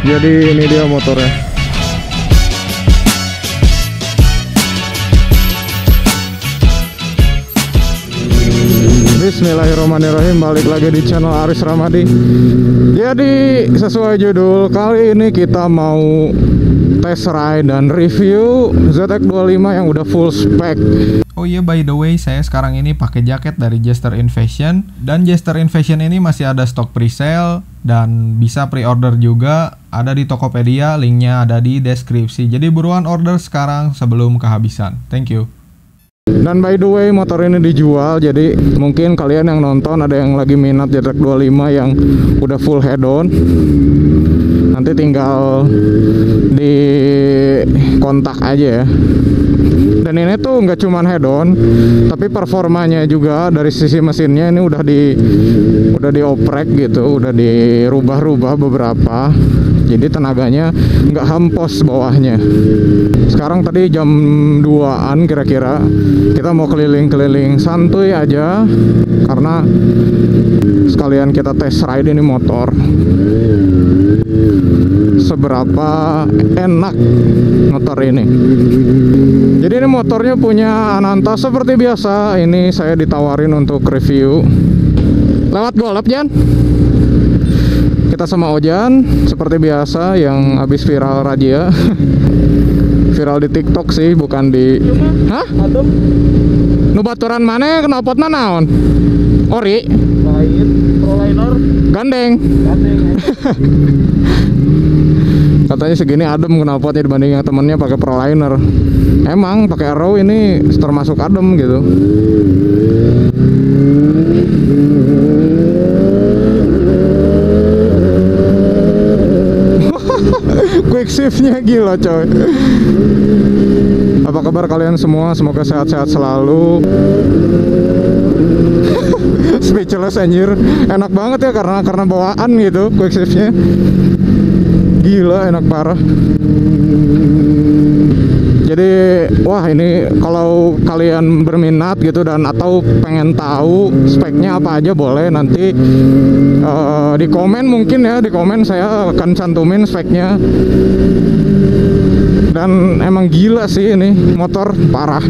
Jadi ini dia motornya. Bismillahirrahmanirrahim, balik lagi di channel Aris Ramadi. Jadi sesuai judul, kali ini kita mau test ride dan review ZX25 yang udah full spec. Oh iya, by the way, saya sekarang ini pakai jaket dari Jester Invasion, dan Jester Invasion ini masih ada stok presale dan bisa pre-order juga. Ada di Tokopedia, linknya ada di deskripsi. Jadi buruan order sekarang sebelum kehabisan. Thank you. Dan by the way, motor ini dijual, jadi mungkin kalian yang nonton ada yang lagi minat ZX25 yang udah full head on, nanti tinggal di kontak aja ya. Dan ini tuh nggak cuman head on, tapi performanya juga dari sisi mesinnya ini udah dioprek gitu, udah dirubah-rubah beberapa. Jadi tenaganya nggak hampos bawahnya. Sekarang tadi jam 2-an kira-kira, kita mau keliling-keliling santuy aja karena sekalian kita test ride ini motor. Seberapa enak motor ini. Jadi ini motornya punya Ananta seperti biasa. Ini saya ditawarin untuk review lewat Golap, Jan. Kita sama Ojan seperti biasa yang habis viral razia. Viral di TikTok sih, bukan di. Hah? Nu baturan mana kenopotna naon? Ori? Lain, Proliner. Gandeng. Katanya segini adem knalpotnya dibanding yang temennya pakai Proliner. Emang pakai Arrow ini termasuk adem gitu. Quick shiftnya gila coy. Apa kabar kalian semua? Semoga sehat-sehat selalu. Speechless anjir. Enak banget ya karena bawaan gitu quick shiftnya. Gila, enak parah. Jadi wah, ini kalau kalian berminat gitu dan atau pengen tahu speknya apa aja, boleh nanti di komen mungkin ya, di komen saya akan cantumin speknya. Dan emang gila sih ini motor, parah.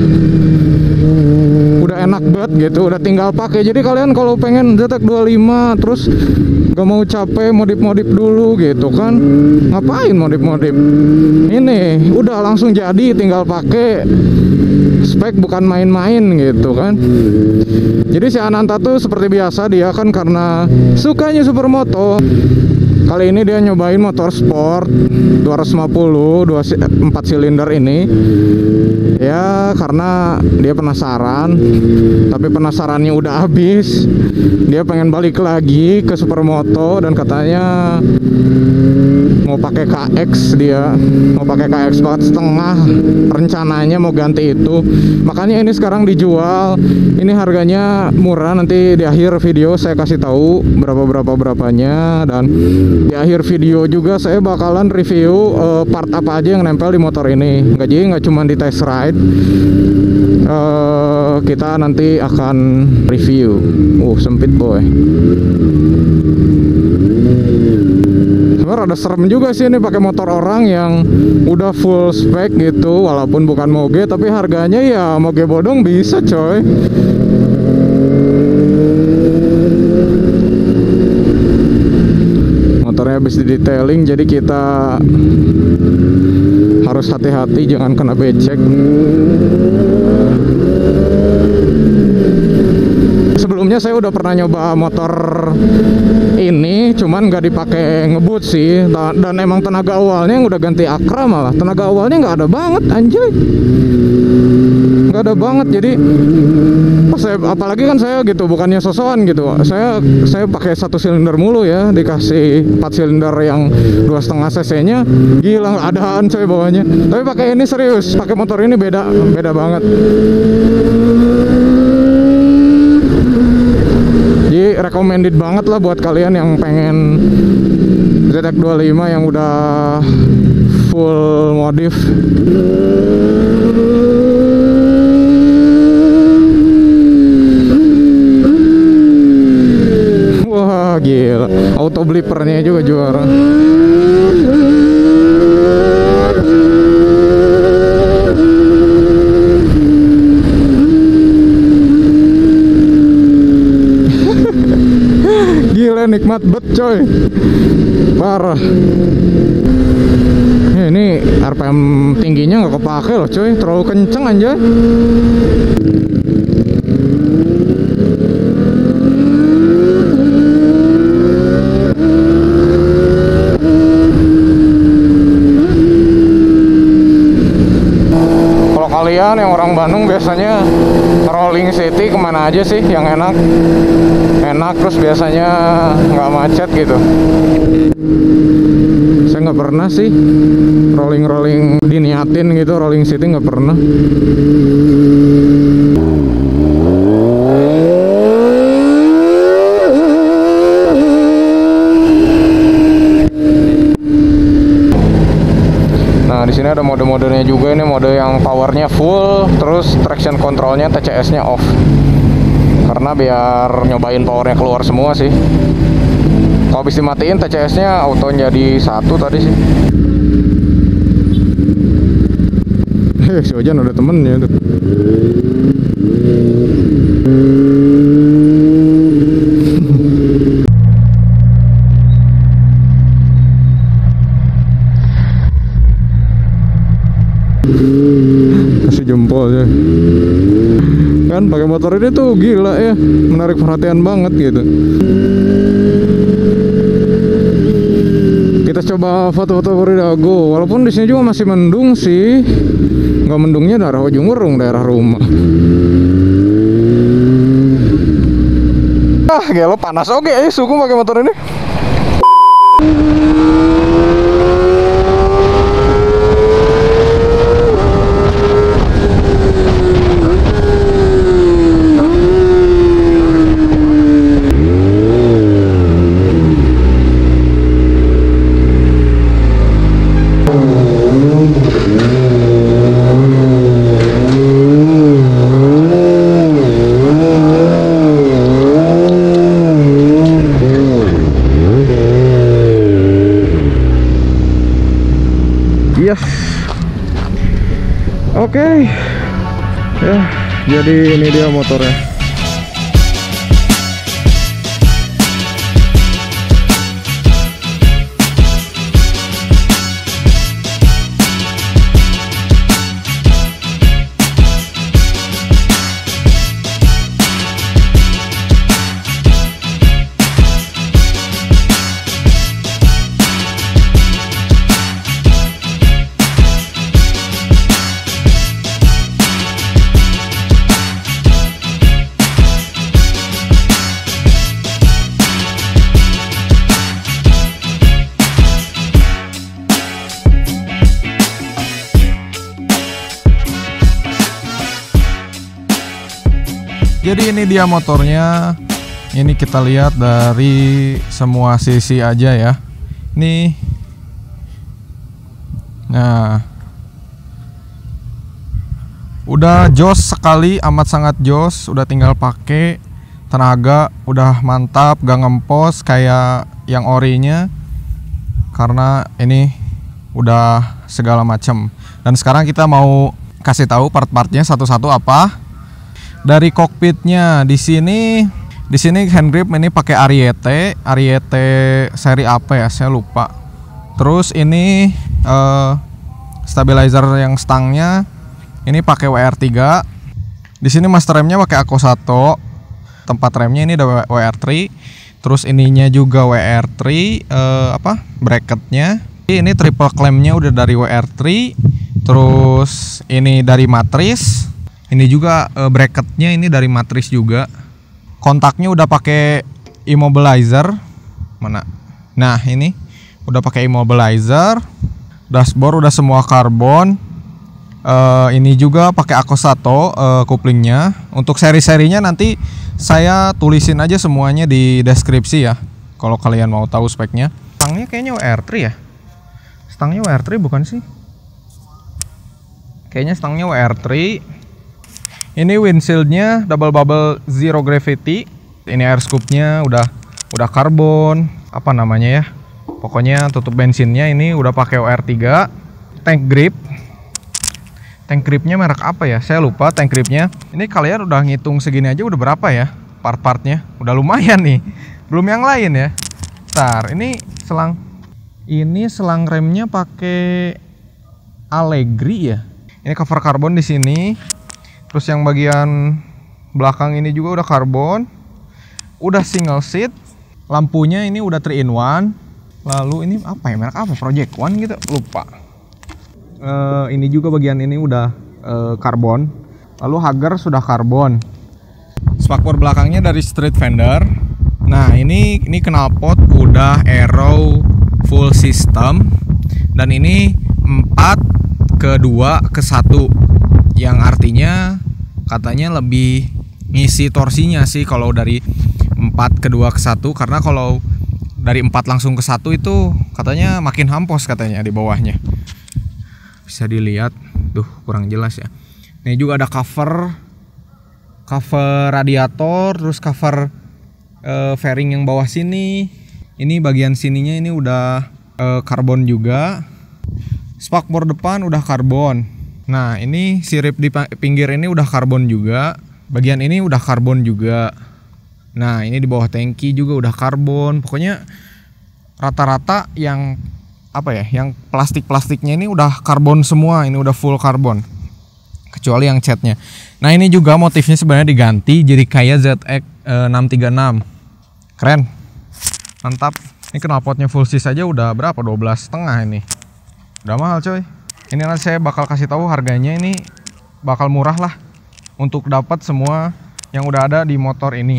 Udah enak banget gitu, udah tinggal pakai. Jadi kalian kalau pengen ZX25 terus gak mau capek modif-modif dulu gitu kan, ngapain modif-modif? Ini udah langsung jadi, tinggal pakai. Spek bukan main-main gitu kan. Jadi si Ananta tuh seperti biasa, dia kan karena sukanya supermoto. Kali ini dia nyobain motor sport 250 4 silinder ini. Ya karena dia penasaran, tapi penasarannya udah habis. Dia pengen balik lagi ke supermoto dan katanya mau pakai KX, dia mau pakai KX 4,5, rencananya mau ganti itu. Makanya ini sekarang dijual. Ini harganya murah, nanti di akhir video saya kasih tahu berapanya, dan di akhir video juga saya bakalan review part apa aja yang nempel di motor ini. Nggak cuma di test ride, kita nanti akan review. Sempit boy. Sebenarnya rada serem juga sih ini pakai motor orang yang udah full spec gitu, walaupun bukan moge, tapi harganya ya moge bodong bisa coy. Motornya habis di detailing, jadi kita harus hati-hati jangan kena becek. Sebelumnya saya udah pernah nyoba motor ini, cuman nggak dipakai ngebut sih, dan emang tenaga awalnya yang udah ganti Akra, malah tenaga awalnya nggak ada banget anjay, nggak ada banget. Jadi pas apalagi kan saya gitu, bukannya sosokan gitu, saya pakai 1 silinder mulu ya, dikasih 4 silinder yang 2,5 cc nya, gila adaan coy bawahnya. Tapi pakai ini serius, pakai motor ini beda banget. Jadi recommended banget lah buat kalian yang pengen ZX25 yang udah full modif. Wah gila, auto blipernya juga juara. Gila nikmat bet coy, parah. Ini RPM tingginya nggak kepake loh coy, terlalu kenceng aja. Kalau kalian yang orang Bandung biasanya rolling city kemana aja sih yang enak? Enak terus biasanya nggak macet gitu. Saya nggak pernah sih rolling diniatin gitu, rolling city nggak pernah. Nah di sini ada mode-modenya juga, ini mode yang powernya full, terus traction controlnya TCS-nya off. Karena biar nyobain powernya keluar semua sih. Kalau habis dimatiin TCS-nya auto jadi 1 tadi sih. Si Ojan udah temennya tuh. Kasih jempol ya. Kan pakai motor ini tuh gila ya, menarik perhatian banget gitu. Kita coba foto-foto Buridago, walaupun di sini juga masih mendung sih. Nggak mendungnya daerah Ujung Werung, daerah rumah. Gelo panas oke ya suku pakai motor ini. Yes. Oke. Ya, jadi ini dia motornya. Jadi ini dia motornya. Ini kita lihat dari semua sisi aja ya. Nih. Nah. Udah jos sekali, amat sangat jos. Udah tinggal pakai. Tenaga udah mantap, gak ngempos kayak yang orinya. Karena ini udah segala macam. Dan sekarang kita mau kasih tahu part-partnya satu-satu apa. Dari kokpitnya di sini hand grip ini pakai Ariete seri apa ya, saya lupa. Terus ini stabilizer yang stangnya ini pakai WR3. Di sini master remnya pakai Akosato. Tempat remnya ini ada WR3. Terus ininya juga WR3, bracketnya. Ini triple clampnya udah dari WR3. Terus ini dari matris. Ini juga bracketnya ini dari matris juga. Kontaknya udah pakai immobilizer. Mana? Nah ini udah pakai immobilizer. Dashboard udah semua karbon. Ini juga pakai Akosato couplingnya. Untuk seri-serinya nanti saya tulisin aja semuanya di deskripsi ya. Kalau kalian mau tahu speknya. Stangnya kayaknya WR3 ya. Stangnya WR3 bukan sih? Kayaknya stangnya WR3. Ini windshieldnya double bubble zero gravity. Ini air scoopnya udah karbon. apa namanya ya, pokoknya tutup bensinnya ini udah pakai WR3. Tank gripnya merek apa ya, saya lupa tank gripnya. Ini kalian udah ngitung segini aja udah berapa ya part-partnya, udah lumayan nih, belum yang lain ya. Bentar, ini selang remnya pakai Allegri ya. Ini cover karbon di sini. Terus yang bagian belakang ini juga udah karbon. Udah single seat. Lampunya ini udah 3-in-1. Lalu ini apa ya, merek apa? Project One gitu, lupa. Ini juga bagian ini udah karbon. Lalu Hager sudah karbon. Spakbor belakangnya dari Street Fender. Nah, ini knalpot udah Aero full system. Dan ini 4-2-1, yang artinya katanya lebih ngisi torsinya sih kalau dari 4-2-1, karena kalau dari 4 langsung ke 1 itu katanya makin hampos katanya di bawahnya. Bisa dilihat, tuh kurang jelas ya. Ini juga ada cover radiator, terus cover fairing yang bawah sini. Ini bagian sininya ini udah karbon juga. Spakbor depan udah karbon. Nah, ini sirip di pinggir ini udah karbon juga. Bagian ini udah karbon juga. Nah, ini di bawah tangki juga udah karbon. Pokoknya rata-rata yang apa ya, yang plastik-plastiknya ini udah karbon semua. Ini udah full karbon, kecuali yang catnya. Nah, ini juga motifnya sebenarnya diganti jadi kayak ZX 636. Keren, mantap. Ini knalpotnya full sis aja udah berapa, 12,5 ini. Udah mahal coy. Ini nanti saya bakal kasih tahu harganya, ini bakal murah lah untuk dapat semua yang udah ada di motor ini.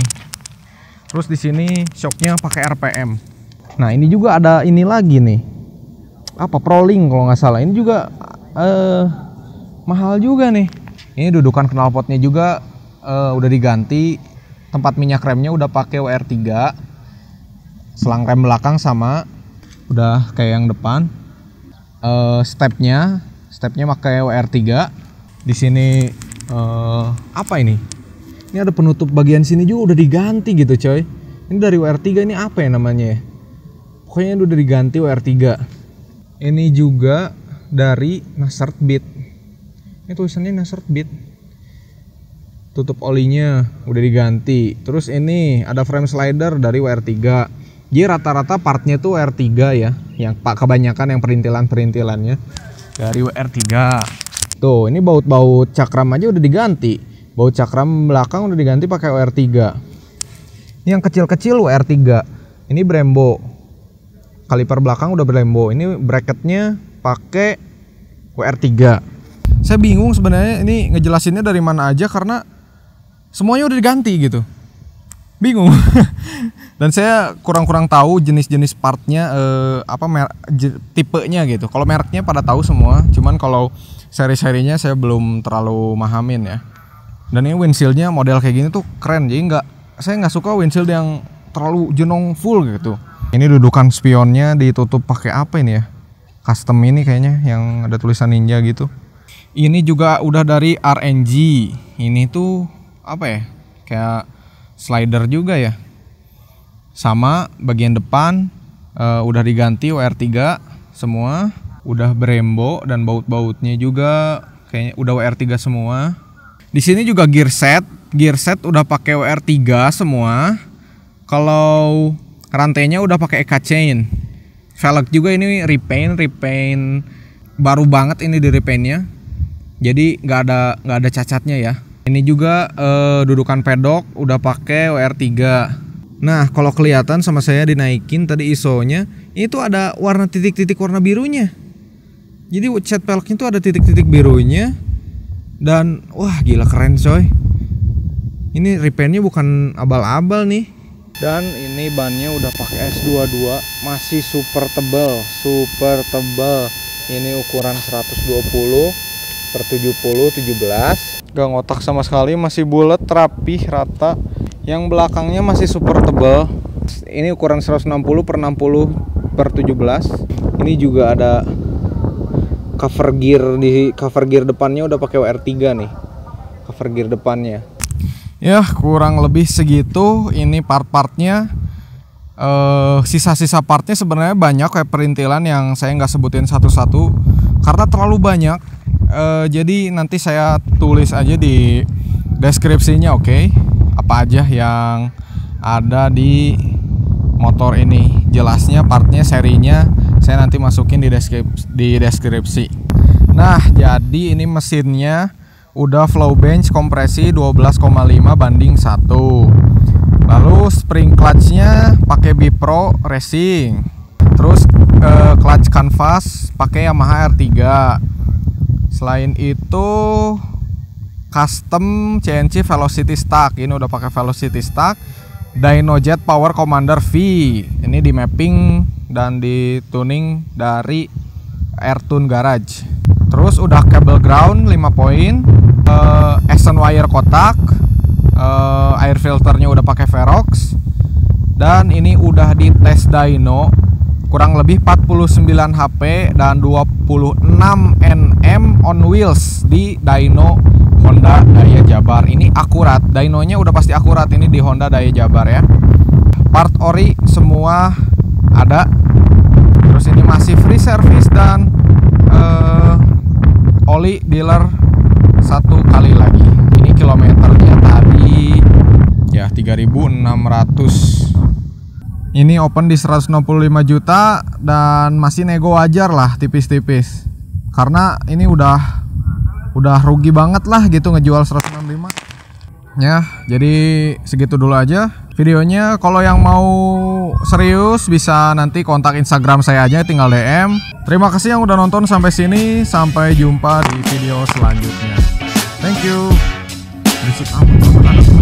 Terus di sini shocknya pakai RPM. Nah, ini juga ada ini lagi nih, apa, Prolink kalau nggak salah. Ini juga mahal juga nih. Ini dudukan knalpotnya juga udah diganti. Tempat minyak remnya udah pakai WR3. Selang rem belakang sama, udah kayak yang depan. Stepnya pakai WR3. Di sini apa ini? Ini ada penutup bagian sini juga udah diganti gitu coy. Ini dari WR3, ini apa ya namanya ya? Pokoknya udah diganti WR3. Ini juga dari Nasert Beat. Ini tulisannya Nasert Beat. Tutup olinya udah diganti. Terus ini ada frame slider dari WR3. Jadi rata-rata partnya tuh WR3 ya. Yang kebanyakan yang perintilannya dari WR3. Tuh, ini baut-baut cakram aja udah diganti. Baut cakram belakang udah diganti pakai WR3. Ini yang kecil-kecil WR3. Ini Brembo. Kaliper belakang udah Brembo. Ini bracketnya pakai WR3. Saya bingung sebenarnya ini ngejelasinnya dari mana aja karena semuanya udah diganti gitu. Bingung. Dan saya kurang tahu jenis-jenis partnya, tipenya gitu. Kalau mereknya pada tahu semua, cuman kalau seri-serinya saya belum terlalu mahamin ya. Dan ini windshieldnya model kayak gini tuh keren. Jadi saya nggak suka windshield yang terlalu jenong full gitu. Ini dudukan spionnya ditutup pakai apa ini ya? Custom ini kayaknya yang ada tulisan Ninja gitu. Ini juga udah dari RNG. Ini tuh apa ya? Kayak slider juga ya. Sama bagian depan udah diganti WR3 semua, udah Brembo dan baut-bautnya juga kayaknya udah WR3 semua. Di sini juga gear set udah pakai WR3 semua. Kalau rantainya udah pakai EK chain. Velg juga ini repaint baru banget ini di repaintnya. Jadi nggak ada cacatnya ya. Ini juga dudukan pedok udah pakai WR3. Nah, kalau kelihatan sama saya dinaikin tadi ISO-nya, itu ada warna titik-titik warna birunya. Jadi cat peleknya itu ada titik-titik birunya. Dan wah gila keren coy. Ini repaintnya bukan abal-abal nih. Dan ini bannya udah pakai S22, masih super tebal. Ini ukuran 120/70/17. Gak ngotak sama sekali, masih bulat, rapih, rata. Yang belakangnya masih super tebal. Ini ukuran 160/60/17. Ini juga ada cover gear depannya udah pakai WR3 nih. Cover gear depannya. Ya, kurang lebih segitu. Ini part-partnya sisa-sisa partnya sebenarnya banyak kayak perintilan yang saya nggak sebutin satu-satu karena terlalu banyak. Jadi nanti saya tulis aja di deskripsinya, oke? Apa aja yang ada di motor ini, jelasnya, partnya, serinya saya nanti masukin di deskripsi. Nah, jadi ini mesinnya udah flow bench kompresi 12,5 banding 1. Lalu spring clutchnya pakai Bipro Racing. Terus clutch canvas pakai Yamaha R3. Selain itu custom CNC Velocity Stack. Ini udah pakai Velocity Stack. Dynojet Power Commander V. Ini di mapping dan di tuning dari Airtune Garage. Terus udah cable ground 5 poin, Action wire kotak, air filternya udah pakai Verox. Dan ini udah di tes dyno kurang lebih 49 HP dan 26 Nm on wheels di dyno Honda Daya Jabar. Ini akurat, dynonya udah pasti akurat ini di Honda Daya Jabar ya. Part ori semua ada. Terus ini masih free service dan oli dealer 1 kali lagi. Ini kilometernya tadi ya 3.600. Ini open di 165 juta dan masih nego wajar lah, tipis-tipis. Karena ini udah rugi banget lah gitu ngejual 165. Ya, jadi segitu dulu aja videonya. Kalau yang mau serius bisa nanti kontak Instagram saya aja, tinggal DM. Terima kasih yang udah nonton sampai sini. Sampai jumpa di video selanjutnya. Thank you. Berisik amat.